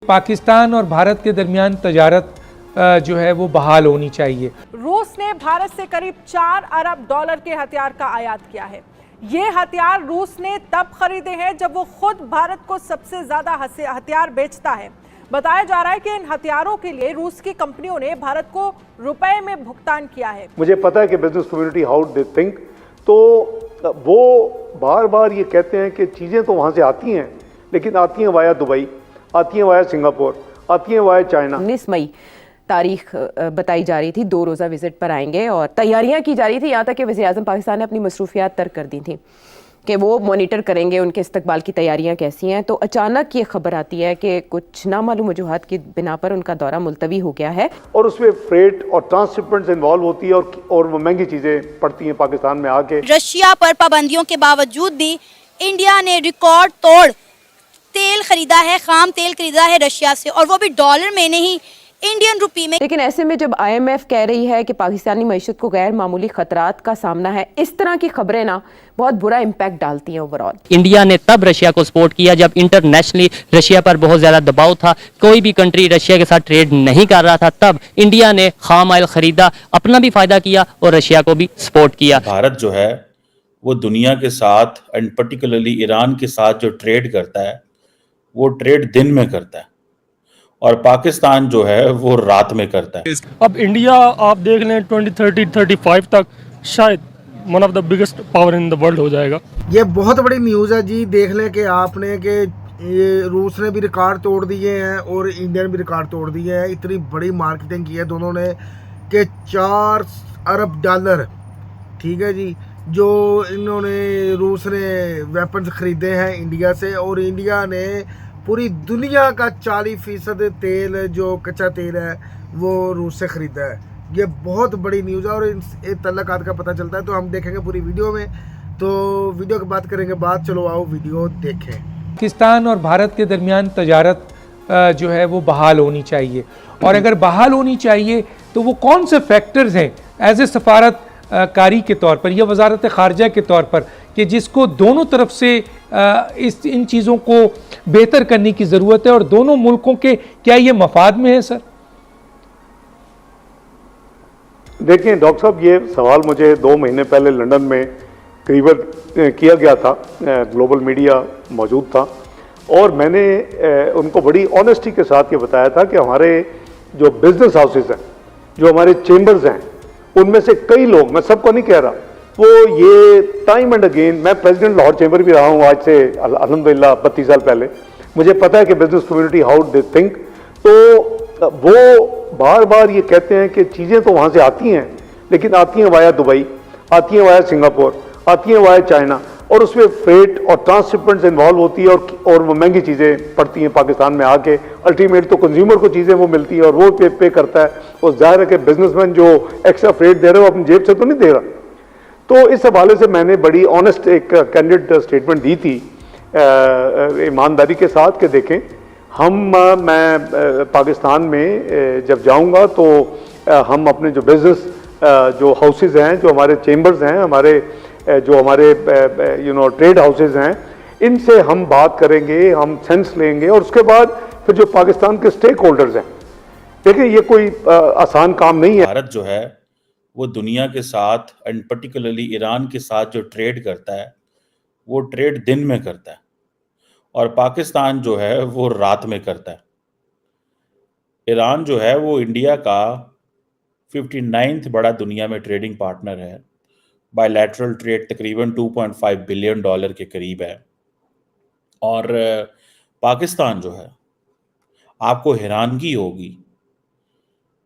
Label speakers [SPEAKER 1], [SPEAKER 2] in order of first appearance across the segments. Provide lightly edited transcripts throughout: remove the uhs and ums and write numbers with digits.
[SPEAKER 1] पाकिस्तान और भारत के दरमियान तजारत जो है वो बहाल होनी चाहिए।
[SPEAKER 2] रूस ने भारत से करीब 4 अरब डॉलर के हथियार का आयात किया है। ये हथियार रूस ने तब खरीदे हैं जब वो खुद भारत को सबसे ज्यादा हथियार बेचता है। बताया जा रहा है कि इन हथियारों के लिए रूस की कंपनियों ने भारत को रुपए में भुगतान किया है।
[SPEAKER 3] मुझे पता है कि business community how they think, तो वो बार बार ये कहते हैं कि चीज़ें तो वहाँ से आती हैं, लेकिन आती हैं वाया दुबई, आती हैं वाया सिंगापुर, आती हैं वाया चाइना।
[SPEAKER 4] 19 मई तारीख बताई जा रही थी, 2 रोज़ा विजिट पर आएंगे और तैयारियां की जा रही थी। यहाँ तक कि वज़ीर-ए-आज़म पाकिस्तान ने अपनी मसरूफियात तर्क कर दी थी कि वो मॉनिटर करेंगे उनके इस्तकबाल की तैयारियां कैसी हैं। तो अचानक ये खबर आती है कि कुछ नामालूम वजूहात की बिना पर उनका दौरा मुलतवी हो गया है
[SPEAKER 3] और उसमें फ्रेट और ट्रांसशिपमेंट्स इन्वॉल्व होती है और वो महंगी चीज़ें पड़ती हैं पाकिस्तान में आके।
[SPEAKER 5] रशिया पर पाबंदियों के बावजूद भी इंडिया ने रिकॉर्ड तोड़ तेल खरीदा है, खाम तेल खरीदा है रशिया से, और वो भी डॉलर में नहीं, इंडियन रुपी में।
[SPEAKER 4] लेकिन ऐसे में जब IMF कह रही है कि पाकिस्तानी मईशत को गैर मामूली खतरात का सामना है, इस तरह की खबरें ना बहुत बुरा इम्पैक्ट डालती हैं ओवरऑल।
[SPEAKER 6] इंडिया ने तब रशिया को सपोर्ट किया जब इंटरनेशनली रशिया पर बहुत ज़्यादा दबाव था, कोई भी कंट्री रशिया के साथ ट्रेड नहीं कर रहा था, तब इंडिया ने खाम ऑयल खरीदा, अपना भी फायदा किया और रशिया को भी सपोर्ट किया।
[SPEAKER 7] भारत जो है वो दुनिया के साथ एंड पर्टिकुलरली ईरान के साथ जो ट्रेड करता है वो ट्रेड दिन में करता है और पाकिस्तान जो है वो रात में करता है।
[SPEAKER 8] अब इंडिया आप देख लें 2030-35 तक शायद one of the biggest power in the world हो जाएगा।
[SPEAKER 9] ये बहुत बड़ी न्यूज़ है जी। देख लें कि आपने कि ये रूस ने भी रिकॉर्ड तोड़ दिए हैं और इंडिया ने भी रिकॉर्ड तोड़ दिए हैं। इतनी बड़ी मार्केटिंग की है दोनों ने कि 4 अरब डॉलर, ठीक है जी, जो इन्होंने रूस ने वेपन्स ख़रीदे हैं इंडिया से, और इंडिया ने पूरी दुनिया का 40% तेल जो कच्चा तेल है वो रूस से ख़रीदा है। ये बहुत बड़ी न्यूज़ है और इन तल्लकात का पता चलता है। तो हम देखेंगे पूरी वीडियो में, तो वीडियो की बात करेंगे बाद। चलो आओ वीडियो देखें।
[SPEAKER 1] पाकिस्तान और भारत के दरमियान तजारत जो है वो बहाल होनी चाहिए, और अगर बहाल होनी चाहिए तो वो कौन से फैक्टर्स हैं एज ए सफारत कारी के तौर पर या वजारत ख़ारजा के तौर पर कि जिसको दोनों तरफ से इन चीज़ों को बेहतर करने की ज़रूरत है, और दोनों मुल्कों के क्या ये मफाद में है? सर
[SPEAKER 3] देखिए डॉक्टर साहब, ये सवाल मुझे 2 महीने पहले लंदन में करीबन किया गया था, ग्लोबल मीडिया मौजूद था, और मैंने उनको बड़ी ऑनेस्टी के साथ ये बताया था कि हमारे जो बिजनेस हाउसेस हैं, जो हमारे चेंबर्स हैं, उनमें से कई लोग, मैं सबको नहीं कह रहा, वो ये टाइम एंड अगेन, मैं प्रेसिडेंट लाहौर चेंबर भी रहा हूँ आज से अल्हम्दुलिल्लाह 32 साल पहले, मुझे पता है कि business community how they think, तो वो बार बार ये कहते हैं कि चीज़ें तो वहाँ से आती हैं, लेकिन आती हैं वाया दुबई, आती हैं वाया सिंगापुर, आती हैं वाया चाइना, और उसमें फ्रेट और ट्रांसशिपमेंट्स इन्वॉल्व होती है और वो महंगी चीज़ें पड़ती हैं पाकिस्तान में आके। अल्टीमेट तो कंज्यूमर को चीज़ें वो मिलती है और वो पे करता है, और जाहिर है कि बिजनेसमैन जो एक्स्ट्रा फ्रेट दे रहे हो अपनी जेब से तो नहीं दे रहा। तो इस हवाले से मैंने बड़ी ऑनेस्ट एक कैंडिड स्टेटमेंट दी थी ईमानदारी के साथ कि देखें, मैं पाकिस्तान में जब जाऊंगा तो हम अपने जो बिज़नेस जो हाउसेस हैं, जो हमारे चेंबर्स हैं, हमारे ट्रेड हाउसेस हैं, इनसे हम बात करेंगे, हम सेंस लेंगे, और उसके बाद फिर जो पाकिस्तान के स्टेक होल्डर्स हैं, देखिए ये कोई आसान काम नहीं है।
[SPEAKER 7] भारत जो है वो दुनिया के साथ एंड पर्टिकुलरली ईरान के साथ जो ट्रेड करता है वो ट्रेड दिन में करता है और पाकिस्तान जो है वो रात में करता है। ईरान जो है वो इंडिया का 59th बड़ा दुनिया में ट्रेडिंग पार्टनर है। बायलैटरल ट्रेड तकरीबन 2.5 बिलियन डॉलर के करीब है, और पाकिस्तान जो है, आपको हैरानगी होगी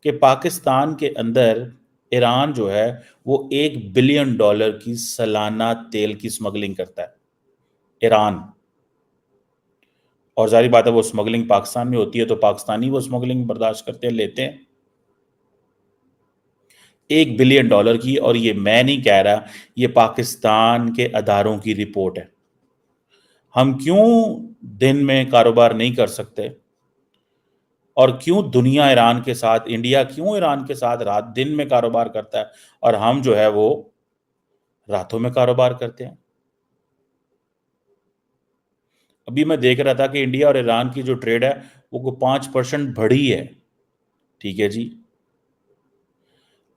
[SPEAKER 7] कि पाकिस्तान के अंदर ईरान जो है वो $1 बिलियन की सालाना तेल की स्मगलिंग करता है, ईरान। और जारी बात है वो स्मगलिंग पाकिस्तान में होती है तो पाकिस्तानी वो स्मगलिंग बर्दाश्त करते हैं, लेते हैं $1 बिलियन की। और ये मैं नहीं कह रहा, ये पाकिस्तान के अदारों की रिपोर्ट है। हम क्यों दिन में कारोबार नहीं कर सकते, और क्यों दुनिया ईरान के साथ, इंडिया क्यों ईरान के साथ रात दिन में कारोबार करता है और हम जो है वो रातों में कारोबार करते हैं। अभी मैं देख रहा था कि इंडिया और ईरान की जो ट्रेड है वो 5% बढ़ी है, ठीक है जी।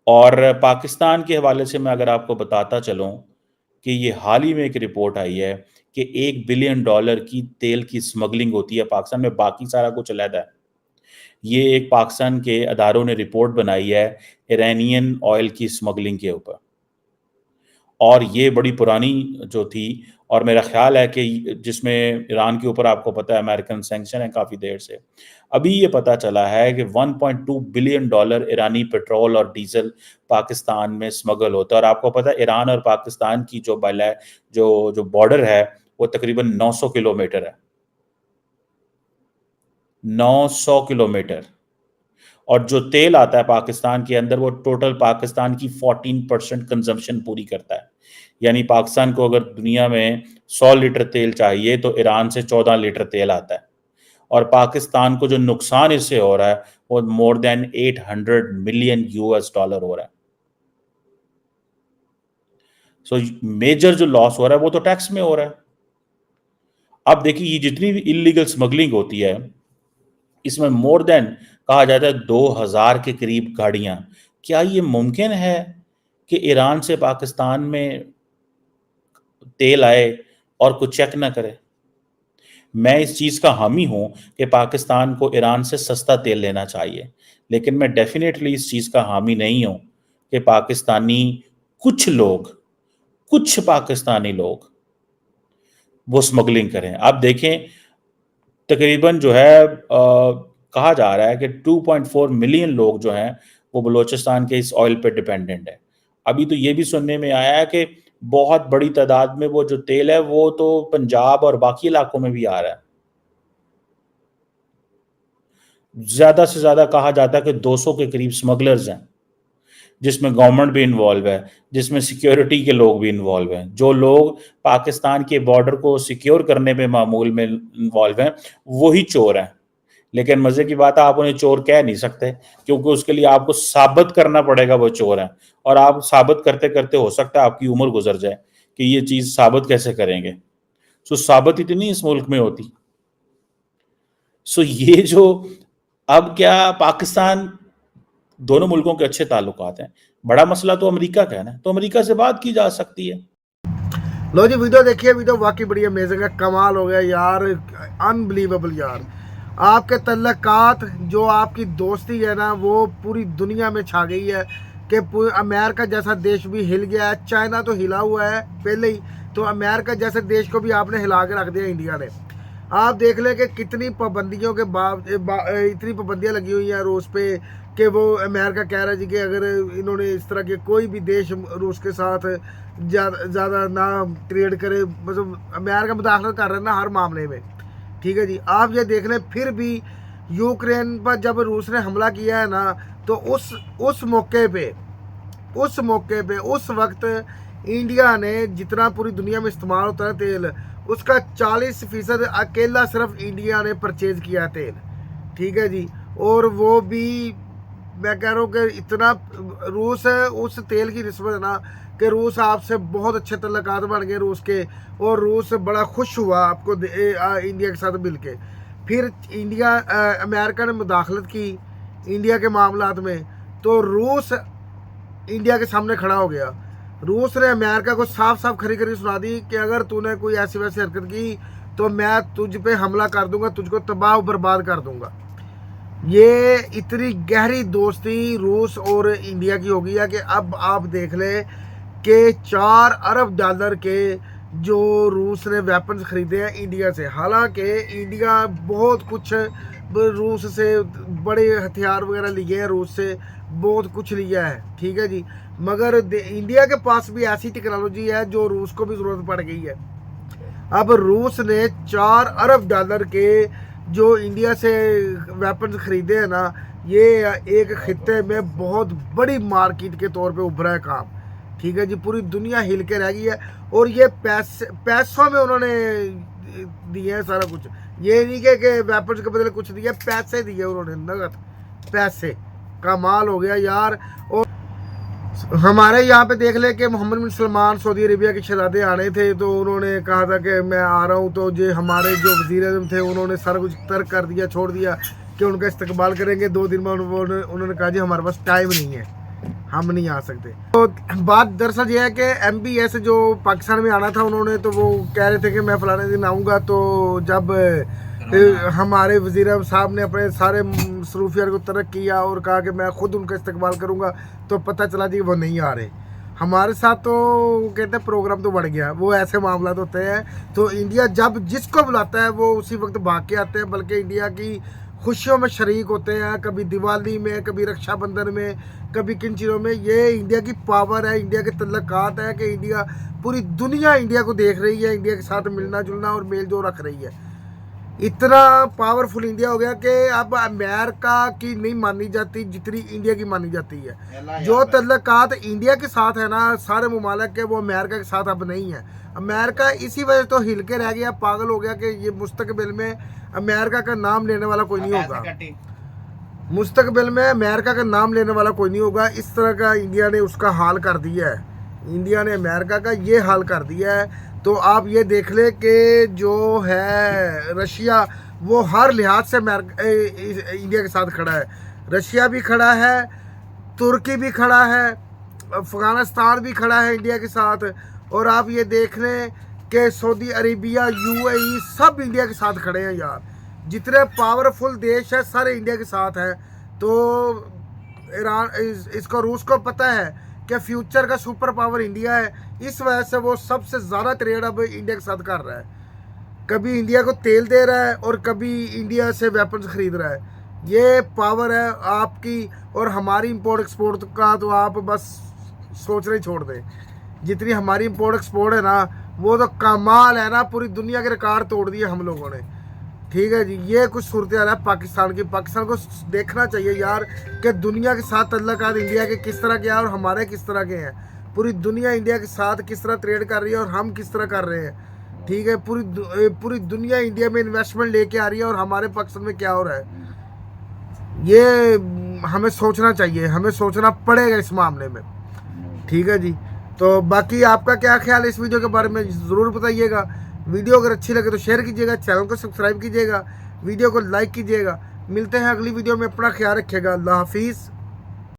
[SPEAKER 7] और पाकिस्तान के हवाले से मैं अगर आपको बताता चलूं कि ये हाल ही में एक रिपोर्ट आई है कि $1 बिलियन की तेल की स्मगलिंग होती है पाकिस्तान में, बाकी सारा कुछ अलग है। ये एक पाकिस्तान के अदारों ने रिपोर्ट बनाई है ईरानियन ऑयल की स्मगलिंग के ऊपर, और ये बड़ी पुरानी जो थी, और मेरा ख्याल है कि जिसमें ईरान के ऊपर आपको पता है अमेरिकन सैंक्शन है काफ़ी देर से। अभी ये पता चला है कि $1.2 बिलियन ईरानी पेट्रोल और डीजल पाकिस्तान में स्मगल होता है। और आपको पता है ईरान और पाकिस्तान की जो बॉर्डर है वो तकरीबन 900 किलोमीटर है, 900 किलोमीटर। और जो तेल आता है पाकिस्तान के अंदर वो टोटल पाकिस्तान की 14% कंजम्पशन पूरी करता है। यानी पाकिस्तान को अगर दुनिया में 100 लीटर तेल चाहिए तो ईरान से 14 लीटर तेल आता है। और पाकिस्तान को जो नुकसान इससे हो रहा है वो मोर देन $800 मिलियन हो रहा है। सो मेजर जो लॉस हो रहा है वो तो टैक्स में हो रहा है। अब देखिए ये जितनी भी इलीगल स्मगलिंग होती है इसमें मोर देन कहा जाता है 2000 के करीब गाड़ियां। क्या ये मुमकिन है कि ईरान से पाकिस्तान में तेल आए और कुछ चेक ना करे? मैं इस चीज़ का हामी हूं कि पाकिस्तान को ईरान से सस्ता तेल लेना चाहिए, लेकिन मैं डेफिनेटली इस चीज़ का हामी नहीं हूं कि कुछ पाकिस्तानी लोग वो स्मगलिंग करें। आप देखें तकरीबन जो है कहा जा रहा है कि 2.4 मिलियन लोग जो हैं वो बलूचिस्तान के इस ऑयल पे डिपेंडेंट है। अभी तो ये भी सुनने में आया है कि बहुत बड़ी तादाद में वो जो तेल है वो तो पंजाब और बाकी इलाकों में भी आ रहा है। ज्यादा से ज्यादा कहा जाता है कि 200 के करीब स्मगलर्स हैं, जिसमें गवर्नमेंट भी इन्वॉल्व है, जिसमें सिक्योरिटी के लोग भी इन्वॉल्व हैं। जो लोग पाकिस्तान के बॉर्डर को सिक्योर करने में मामूल में इन्वॉल्व हैं वही चोर हैं। लेकिन मजे की बात है आप उन्हें चोर कह नहीं सकते, क्योंकि उसके लिए आपको साबित करना पड़ेगा वो चोर हैं। और आप साबित करते करते हो सकता है आपकी उम्र गुजर जाए कि ये चीज साबित कैसे करेंगे। सो साबित इतनी इस मुल्क में होती। सो ये जो अब क्या पाकिस्तान दोनों मुल्कों के अच्छे ताल्लुकात हैं, बड़ा मसला तो अमेरिका का है ना, तो अमेरिका से बात की जा सकती है।
[SPEAKER 9] लो जी वीडियो देखिए, वीडियो वाकई बड़ी अमेजिंग है, कमाल हो गया यार, अनबिलीवेबल यार। आपके तल्लकात जो आपकी दोस्ती है ना वो पूरी दुनिया में छा गई है कि अमेरिका जैसा देश भी हिल गया है। चाइना तो हिला हुआ है पहले ही, तो अमेरिका जैसे देश को भी आपने हिला के रख दिया इंडिया ने। आप देख लें कि कितनी पाबंदियों के इतनी पाबंदियां लगी हुई हैं रूस पे कि वो अमेरिका कह रहा है जी कि अगर इन्होंने इस तरह के कोई भी देश रूस के साथ ज़्यादा ना ट्रेड करे, मतलब अमेरिका मुदाखलत कर रहा है ना हर मामले में, ठीक है जी। आप ये देख लें फिर भी यूक्रेन पर जब रूस ने हमला किया है ना, तो उस मौके पे उस वक्त इंडिया ने जितना पूरी दुनिया में इस्तेमाल होता है तेल, उसका 40% अकेला सिर्फ इंडिया ने परचेज किया तेल, ठीक है जी। और वो भी मैं कह रहा हूँ कि इतना रूस है उस तेल की निस्बत है ना कि रूस आपसे बहुत अच्छे तल्लकात बन गए रूस के, और रूस बड़ा खुश हुआ आपको इंडिया के साथ मिल के। फिर अमेरिका ने मुदाखलत की इंडिया के मामलात में, तो रूस इंडिया के सामने खड़ा हो गया। रूस ने अमेरिका को साफ साफ खरी खरी सुना दी कि अगर तूने कोई ऐसी वैसी हरकत की तो मैं तुझ पे हमला कर दूंगा, तुझको तबाह बर्बाद कर दूंगा। ये इतनी गहरी दोस्ती रूस और इंडिया की हो गई है कि अब आप देख ले कि $4 अरब के जो रूस ने वेपन्स खरीदे हैं इंडिया से। हालांकि इंडिया बहुत कुछ रूस से बड़े हथियार वगैरह लिए हैं, रूस से बहुत कुछ लिया है, ठीक है जी। मगर इंडिया के पास भी ऐसी टेक्नोलॉजी है जो रूस को भी ज़रूरत पड़ गई है। अब रूस ने $4 अरब के जो इंडिया से वेपन्स खरीदे हैं ना, ये एक खित्ते में बहुत बड़ी मार्केट के तौर पे उभरा है काम, ठीक है जी। पूरी दुनिया हिल के रह गई है, और ये पैसों में उन्होंने दिए हैं सारा कुछ। ये नहीं कि वेपन्स के बदले कुछ दिया, पैसे दिए उन्होंने, नगद पैसे। कमाल हो गया यार। हमारे यहाँ पे देख ले कि मोहम्मद बिन सलमान सऊदी अरेबिया के शहजादे आने थे, तो उन्होंने कहा था कि मैं आ रहा हूँ, तो जो हमारे जो वज़ीर आज़म थे उन्होंने सारा कुछ तर्क कर दिया, छोड़ दिया कि उनका इस्तकबाल करेंगे 2 दिन में। उन्होंने कहा जी हमारे पास टाइम नहीं है, हम नहीं आ सकते। तो बात दरअसल ये है कि MBS जो पाकिस्तान में आना था, उन्होंने तो वो कह रहे थे कि मैं फ़लाने दिन आऊँगा, तो जब हमारे वज़ीर साहब ने अपने सारे मसरूफियत को तर्क किया और कहा कि मैं ख़ुद उनका इस्तकबाल करूँगा, तो पता चला जी वो नहीं आ रहे हमारे साथ। तो कहते हैं प्रोग्राम तो बढ़ गया, वो ऐसे मामला होते हैं। तो इंडिया जब जिसको बुलाता है वो उसी वक्त भाग के आते हैं, बल्कि इंडिया की खुशियों में शरीक होते हैं, कभी दिवाली में, कभी रक्षाबंधन में, कभी किन चीज़ों में। ये इंडिया की पावर है, इंडिया के तल्लकात है कि इंडिया, पूरी दुनिया इंडिया को देख रही है, इंडिया के साथ मिलना जुलना और मेल जोल रख रही है। इतना पावरफुल इंडिया हो गया कि अब अमेरिका की नहीं मानी जाती जितनी इंडिया की मानी जाती है। जो तल्लकात इंडिया के साथ है ना, सारे ममालिक के, वो अमेरिका के साथ अब नहीं है। अमेरिका इसी वजह तो हिल के रह गया, पागल हो गया कि ये मुस्तकबिल में अमेरिका का नाम लेने वाला कोई नहीं होगा, मुस्तकबिल में अमेरिका का नाम लेने वाला कोई नहीं होगा। इस तरह का इंडिया ने उसका हाल कर दिया है, इंडिया ने अमेरिका का ये हाल कर दिया है। तो आप ये देख ले कि जो है रशिया, वो हर लिहाज से इंडिया के साथ खड़ा है। रशिया भी खड़ा है, तुर्की भी खड़ा है, अफ़गानिस्तान भी खड़ा है इंडिया के साथ। और आप ये देख लें कि सऊदी अरेबिया, UAE सब इंडिया के साथ खड़े हैं यार। जितने पावरफुल देश है सारे इंडिया के साथ हैं। तो ईरान, इसको रूस को पता है कि फ्यूचर का सुपर पावर इंडिया है, इस वजह से वो सबसे ज़्यादा ट्रेड अब इंडिया के साथ कर रहा है। कभी इंडिया को तेल दे रहा है और कभी इंडिया से वेपन्स खरीद रहा है। ये पावर है आपकी और हमारी इंपोर्ट एक्सपोर्ट का, तो आप बस सोचना ही छोड़ दें। जितनी हमारी इंपोर्ट एक्सपोर्ट है ना, वो तो कमाल है ना, पूरी दुनिया के रिकॉर्ड तोड़ दिए हम लोगों ने। ठीक है जी, ये कुछ सूरत है पाकिस्तान की। पाकिस्तान को देखना चाहिए यार कि दुनिया के साथ तल्लुकात इंडिया के किस तरह के हैं और हमारे किस तरह के हैं। पूरी दुनिया इंडिया के साथ किस तरह ट्रेड कर रही है और हम किस तरह कर रहे हैं। ठीक है, पूरी दुनिया इंडिया में इन्वेस्टमेंट लेके आ रही है और हमारे पाकिस्तान में क्या हो रहा है, ये हमें सोचना चाहिए, हमें सोचना पड़ेगा इस मामले में। ठीक है जी, तो बाकी आपका क्या ख्याल है इस वीडियो के बारे में ज़रूर बताइएगा। वीडियो अगर अच्छी लगे तो शेयर कीजिएगा, चैनल को सब्सक्राइब कीजिएगा, वीडियो को लाइक कीजिएगा। मिलते हैं अगली वीडियो में, अपना ख्याल रखिएगा। अल्लाह हाफिज़।